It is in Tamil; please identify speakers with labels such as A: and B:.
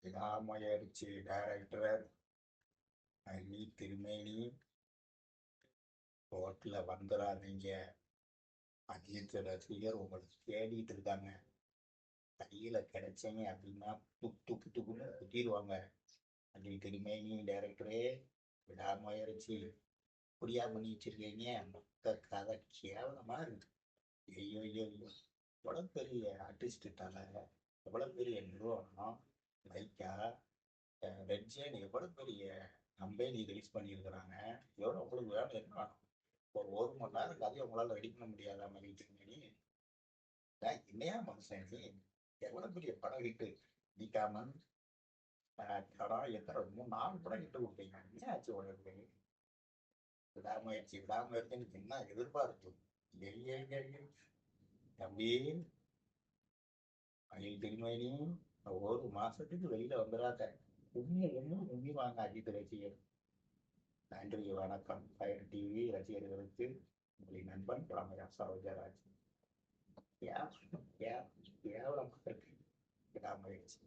A: விடாமுயற்சி டைரக்டர் அள்ளி திருமேனி ரோட்ல வந்துடாதீங்க. அஜித் ரசிகர் உங்களுக்கு தேடிட்டு இருக்காங்க. கையில கிடைச்சீங்க அப்படின்னா துப்பு துப்புன்னு குத்திடுவாங்க. அள்ளி திருமேனி டைரக்டரே விடாமுயற்சி புரியா பண்ணி வச்சிருக்கீங்க. மொத்த கதை கேவலமா இருக்கு. ஐயோ ஐயோ ஐயோ, எவ்வளவு பெரிய ஆர்டிஸ்ட் தலை, எவ்வளவு பெரிய நிறுவனம் லைக்கா, ரெட் ஜெயின் எவ்வளவு பெரிய கம்பெனி ரிலீஸ் பண்ணியிருக்கிறாங்க. எவ்வளோ உங்களுக்கு வேலை என்ன, ஒரு மணி நேரம் கதையை உங்களால் ரெடி பண்ண முடியாத மாதிரி முன்னாடி என்னையா மனுஷன் நீ, எவ்வளவு பெரிய படம் ஹிட்டு நீக்காமன் படம் எத்தனை 3 4 படம் ஹிட்டு கொடுத்தீங்க. என்ன ஆச்சு உனக்கு? விடாமுயற்சி விடாமுயற்சின்னு என்ன எதிர்பார்ப்பு? தம்பி அணில் திருமணி, 1 மாசத்துக்கு வெளியில வந்துடாத. உண்மை வாங்க அஜித் ரசிகர். நன்றி வணக்கம். ஃபயர் டிவி ரசிகர்களுக்கு உங்களின் நண்பன் பழமையா சரோஜராஜ். கேவலம் விடாமுயற்சி.